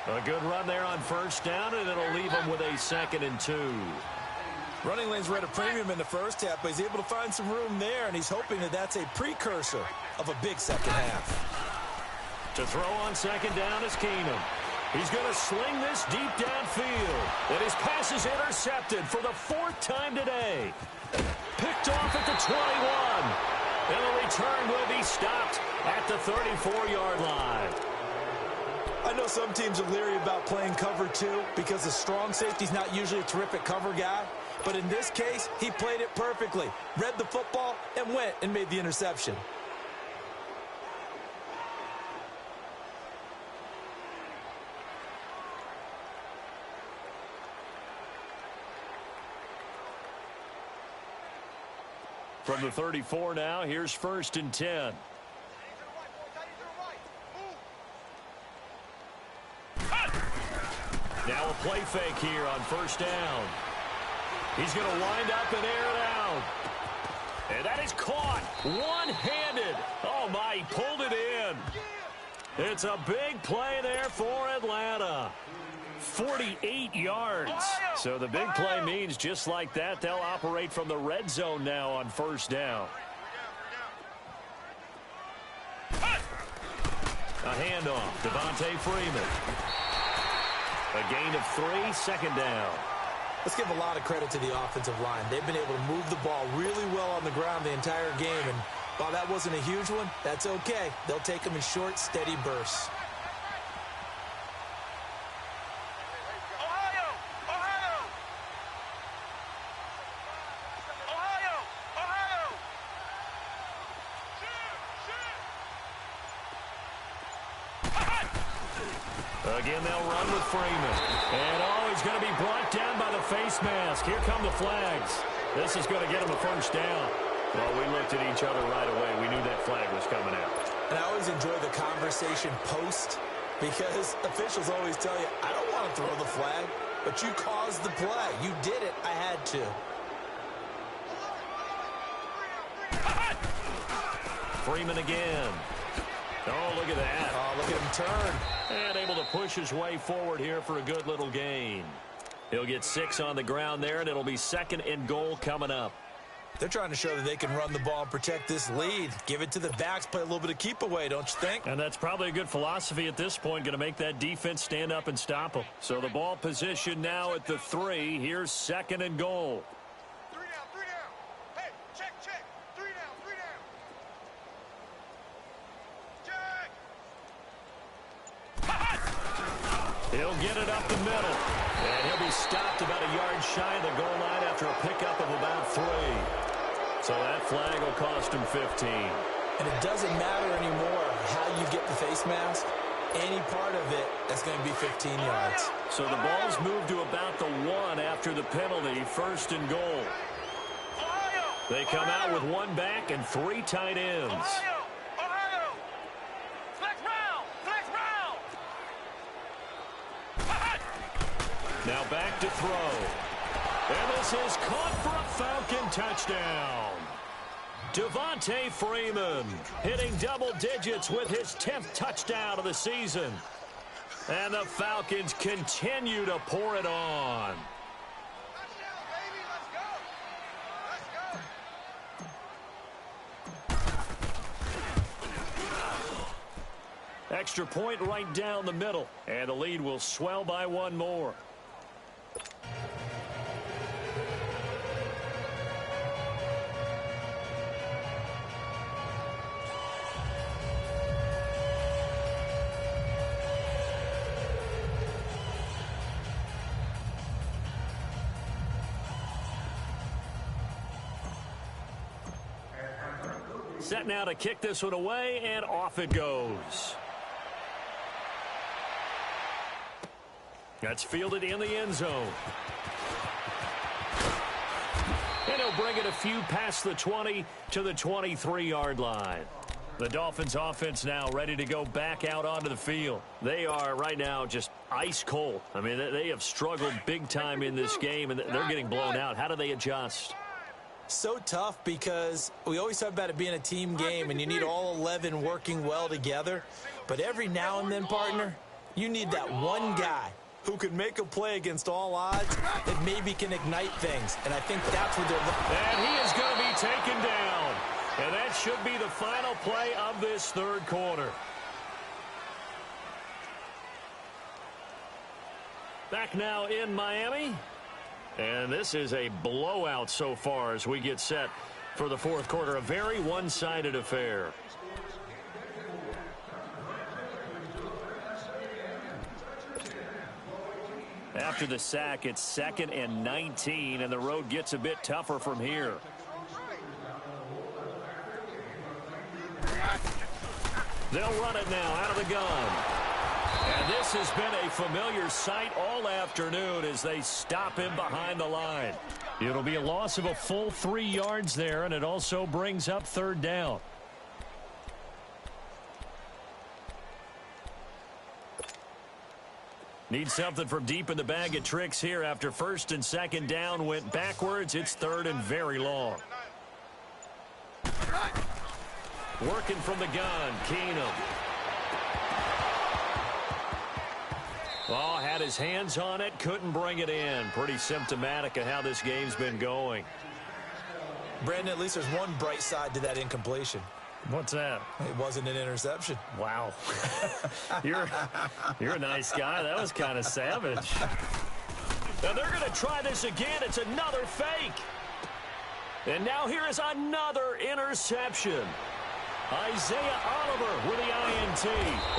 A good run there on 1st down, and it'll leave him with a 2nd and 2. Running lanes were at a premium in the first half, but he's able to find some room there, and he's hoping that that's a precursor of a big second half. To throw on 2nd down is Keenum. He's going to sling this deep downfield. And his pass is intercepted for the 4th time today. Picked off at the 21. And the return will be stopped at the 34-yard line. I know some teams are leery about playing cover 2 because the strong safety's not usually a terrific cover guy. But in this case, he played it perfectly, read the football, and went and made the interception. From the 34 now, here's 1st and 10. Now a play fake here on 1st down. He's going to wind up and air it out. And that is caught one-handed. Oh, my, he pulled it in. It's a big play there for Atlanta. 48 yards. So the big play means just like that, they'll operate from the red zone now on 1st down. A handoff, Devontae Freeman. A gain of 3, 2nd down. Let's give a lot of credit to the offensive line. They've been able to move the ball really well on the ground the entire game, and while that wasn't a huge one, that's okay. They'll take them in short, steady bursts. Again, they'll run with Freeman. And, he's going to be brought down by the face mask. Here come the flags. This is going to get him a 1st down. Well, we looked at each other right away. We knew that flag was coming out. And I always enjoy the conversation post because officials always tell you, I don't want to throw the flag, but you caused the play. You did it. I had to. Freeman again. Oh, look at that. Oh, look at him turn. And able to push his way forward here for a good little gain. He'll get 6 on the ground there, and it'll be 2nd and goal coming up. They're trying to show that they can run the ball and protect this lead. Give it to the backs, play a little bit of keep away, don't you think? And that's probably a good philosophy at this point, going to make that defense stand up and stop them. So the ball position now at the 3. Here's 2nd and goal. 3 down, 3 down. Hey, check. 3 down, 3 down. Check. He'll get it up the middle. And he'll be stopped about a yard shy of the goal line after a pickup of about 3. So that flag will cost him 15. And it doesn't matter anymore how you get the face mask. Any part of it, that's going to be 15 yards. So the ball's moved to about the 1 after the penalty, 1st and goal. They come out with 1 back and 3 tight ends. Ohio! Flex round! Now back to throw. And this is caught for a Falcon touchdown. Devontae Freeman hitting double digits with his 10th touchdown of the season. And the Falcons continue to pour it on. Touchdown, baby! Let's go! Extra point right down the middle. And the lead will swell by 1 more. Set now to kick this one away, and off it goes. That's fielded in the end zone. And he'll bring it a few past the 20 to the 23-yard line. The Dolphins offense now ready to go back out onto the field. They are right now just ice cold. I mean, they have struggled big time in this game, and they're getting blown out. How do they adjust? So tough because we always talk about it being a team game and you need all 11 working well together. But every now and then, partner, you need that one guy who could make a play against all odds that maybe can ignite things. And I think that's what they're looking And he is going to be taken down. And that should be the final play of this 3rd quarter. Back now in Miami. And this is a blowout so far as we get set for the 4th quarter. A very one-sided affair. After the sack, it's 2nd and 19, and the road gets a bit tougher from here. They'll run it now out of the gun. And this has been a familiar sight all afternoon as they stop him behind the line. It'll be a loss of a full 3 yards there, and it also brings up 3rd down. Need something from deep in the bag of tricks here after 1st and 2nd down went backwards. It's 3rd and very long. Working from the gun, Keenum. Oh, had his hands on it, couldn't bring it in. Pretty symptomatic of how this game's been going. Brandon, at least there's one bright side to that incompletion. What's that? It wasn't an interception. Wow. You're a nice guy. That was kind of savage. Now they're going to try this again. It's another fake. And now here is another interception. Isaiah Oliver with the INT.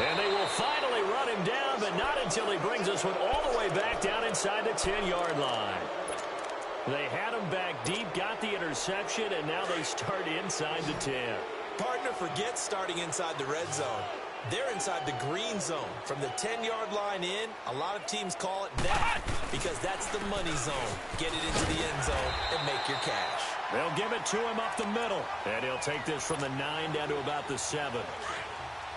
And they will finally run him down, but not until he brings this one all the way back down inside the 10-yard line. They had him back deep, got the interception, and now they start inside the 10. Partner, forget starting inside the red zone. They're inside the green zone. From the 10-yard line in, a lot of teams call it that because that's the money zone. Get it into the end zone and make your cash. They'll give it to him up the middle. And he'll take this from the 9 down to about the 7.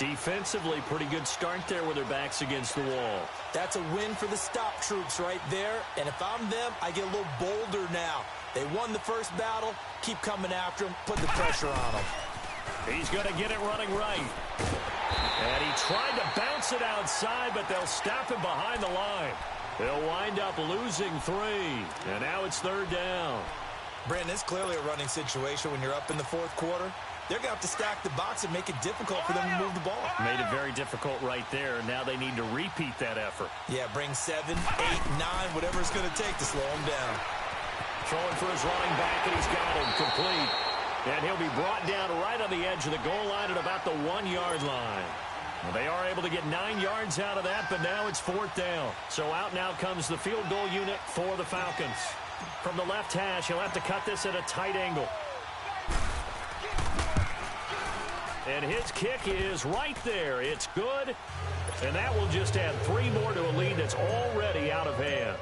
Defensively, pretty good start there with their backs against the wall. That's a win for the stop troops right there. And if I'm them, I get a little bolder now. They won the first battle. Keep coming after them. Put the pressure on them. He's going to get it running right. And he tried to bounce it outside, but they'll stop him behind the line. They'll wind up losing 3. And now it's 3rd down. Brandon, it's clearly a running situation when you're up in the 4th quarter. They're going to have to stack the box and make it difficult for them to move the ball. Made it very difficult right there. Now they need to repeat that effort. Yeah, bring 7, 8, 9, whatever it's going to take to slow him down. Throwing for his running back, and he's got him complete. And he'll be brought down right on the edge of the goal line at about the 1-yard line. Well, they are able to get 9 yards out of that, but now it's 4th down. So out now comes the field goal unit for the Falcons. From the left hash, he'll have to cut this at a tight angle. And his kick is right there. It's good. And that will just add 3 more to a lead that's already out of hand.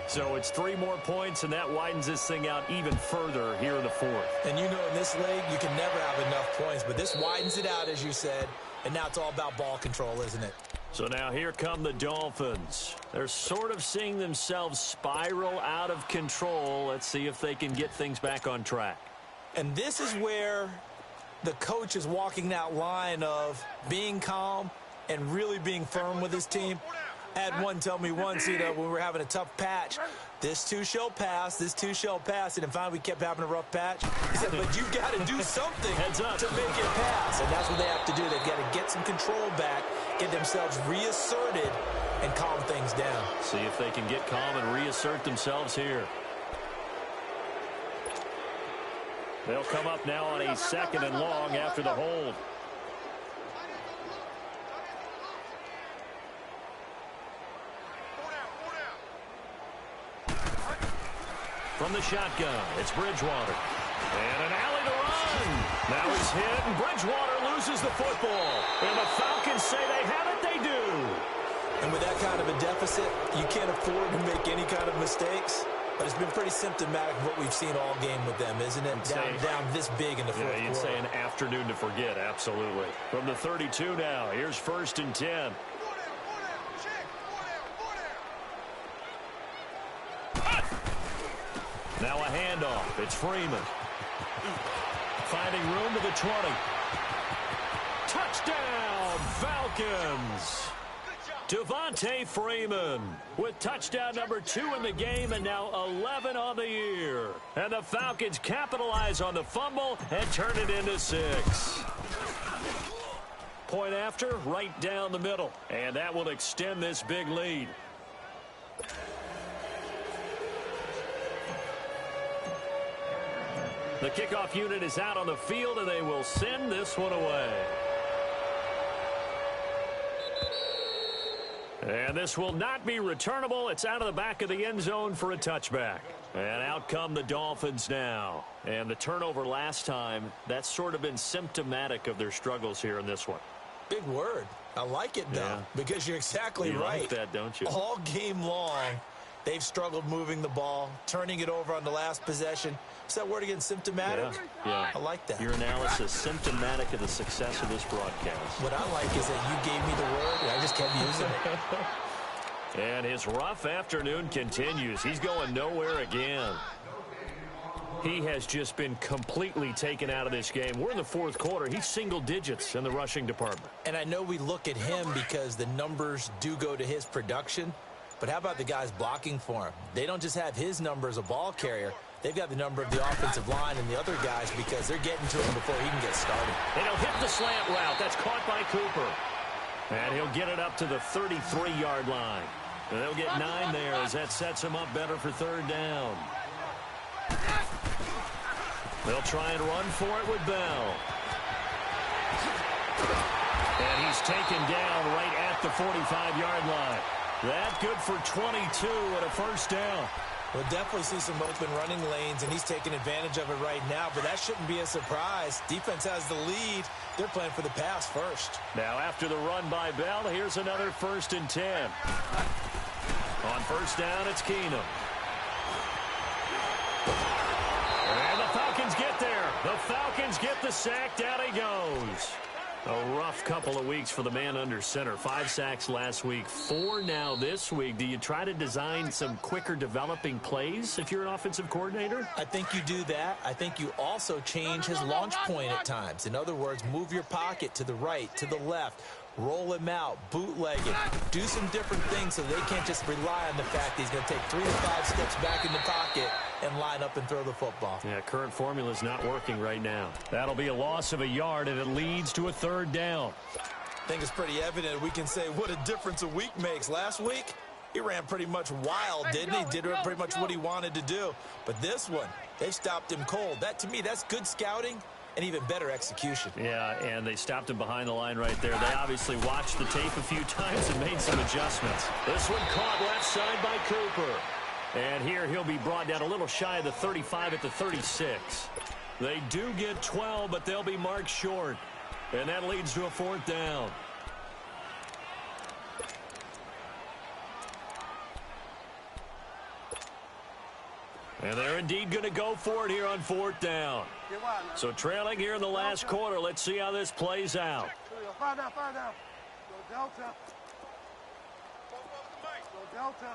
So it's 3 more points, and that widens this thing out even further here in the 4th. And you know in this league, you can never have enough points. But this widens it out, as you said. And now it's all about ball control, isn't it? So now here come the Dolphins. They're sort of seeing themselves spiral out of control. Let's see if they can get things back on track. And this is where the coach is walking that line of being calm and really being firm with his team. I had one tell me once, when we were having a tough patch, this too shall pass, this too shall pass. And finally we kept having a rough patch. He said, but you've got to do something to make it pass. And that's what they have to do. They've got to get some control back, get themselves reasserted, and calm things down. See if they can get calm and reassert themselves here. They'll come up now on a 2nd and long after the hold. From the shotgun, it's Bridgewater. And an alley to run. Now he's hit, and Bridgewater loses the football. And the Falcons say they have it, they do. And with that kind of a deficit, you can't afford to make any kind of mistakes. But it's been pretty symptomatic of what we've seen all game with them, isn't it? Down this big in the 4th quarter. Yeah, you'd say an afternoon to forget, absolutely. From the 32 now, here's 1st and 10. Now a handoff. It's Freeman. Finding room to the 20. Touchdown, Falcons! Devontae Freeman with touchdown number 2 in the game and now 11 on the year. And the Falcons capitalize on the fumble and turn it into 6. Point after, right down the middle. And that will extend this big lead. The kickoff unit is out on the field, and they will send this one away. And this will not be returnable. It's out of the back of the end zone for a touchback. And out come the Dolphins now. And the turnover last time, that's sort of been symptomatic of their struggles here in this one. Big word. I like it, though, because you're exactly right. You like that, don't you? All game long, they've struggled moving the ball, turning it over on the last possession. Is that word again, symptomatic? Yeah. I like that. Your analysis, symptomatic of the success of this broadcast. What I like is that you gave me the word, and I just kept using it. And his rough afternoon continues. He's going nowhere again. He has just been completely taken out of this game. We're in the 4th quarter. He's single digits in the rushing department. And I know we look at him because the numbers do go to his production. But how about the guys blocking for him? They don't just have his number as a ball carrier. They've got the number of the offensive line and the other guys because they're getting to him before he can get started. And he'll hit the slant route. That's caught by Cooper. And he'll get it up to the 33-yard line. And they'll get 9 there as that sets him up better for 3rd down. They'll try and run for it with Bell. And he's taken down right at the 45-yard line. That good for 22 and a 1st down. We'll definitely see some open running lanes, and he's taking advantage of it right now, but that shouldn't be a surprise. Defense has the lead. They're playing for the pass first. Now after the run by Bell, here's another 1st and 10. On 1st down, it's Keenum. And the Falcons get there. The Falcons get the sack. Down he goes. A rough couple of weeks for the man under center. 5 sacks last week, 4 now this week. Do you try to design some quicker developing plays if you're an offensive coordinator? I think you do that. I think you also change his launch point at times. In other words, move your pocket to the right, to the left. Roll him out, bootleg it, do some different things so they can't just rely on the fact that he's going to take 3 to 5 steps back in the pocket and line up and throw the football. Yeah, current formula is not working right now. That'll be a loss of a yard, and it leads to a 3rd down. I think it's pretty evident we can say what a difference a week makes. Last week, he ran pretty much wild, didn't he? Did pretty much what he wanted to do. But this one, they stopped him cold. That, to me, that's good scouting and even better execution. Yeah, and they stopped him behind the line right there. They obviously watched the tape a few times and made some adjustments. This one caught left side by Cooper. And here he'll be brought down a little shy of the 35 at the 36. They do get 12, but they'll be marked short. And that leads to a 4th down. And they're indeed going to go for it here on 4th down. So trailing here in the last quarter. Let's see how this plays out. Fire down. Go Delta. Go Delta.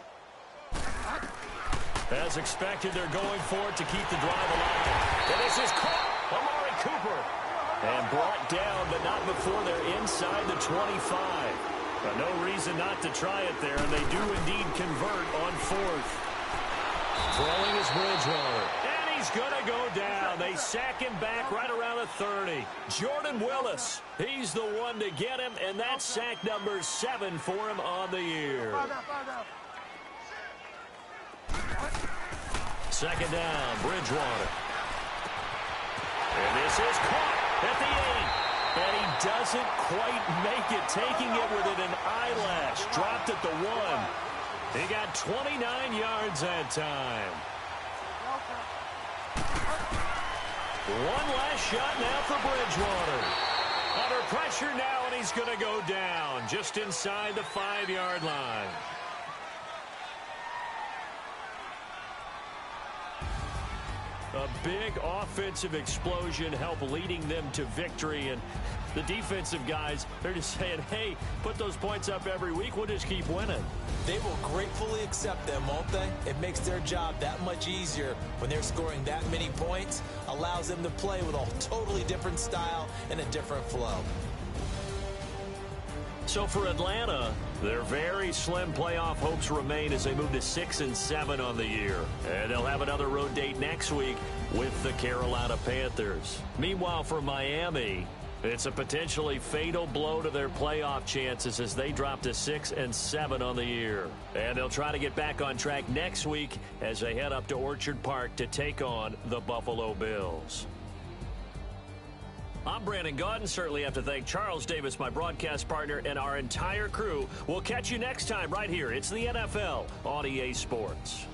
As expected, they're going for it to keep the drive alive. And this is caught. Amari Cooper. And brought down, but not before they're inside the 25. But no reason not to try it there, and they do indeed convert on 4th. Throwing is Bridgewater. And he's going to go down. They sack him back right around the 30. Jordan Willis, he's the one to get him, and that's sack number 7 for him on the year. 2nd down, Bridgewater. And this is caught at the 8. And he doesn't quite make it, taking it within an eyelash. Dropped at the 1. He got 29 yards that time. One last shot now for Bridgewater. Under pressure now, and he's going to go down just inside the 5-yard line. A big offensive explosion helped leading them to victory, and the defensive guys, they're just saying, hey, put those points up every week, we'll just keep winning. They will gratefully accept them, won't they? It makes their job that much easier when they're scoring that many points, allows them to play with a totally different style and a different flow. So for Atlanta, their very slim playoff hopes remain as they move to 6-7 on the year. And they'll have another road date next week with the Carolina Panthers. Meanwhile, for Miami, it's a potentially fatal blow to their playoff chances as they drop to 6-7 on the year. And they'll try to get back on track next week as they head up to Orchard Park to take on the Buffalo Bills. I'm Brandon Gaudin. Certainly have to thank Charles Davis, my broadcast partner, and our entire crew. We'll catch you next time right here. It's the NFL on EA Sports.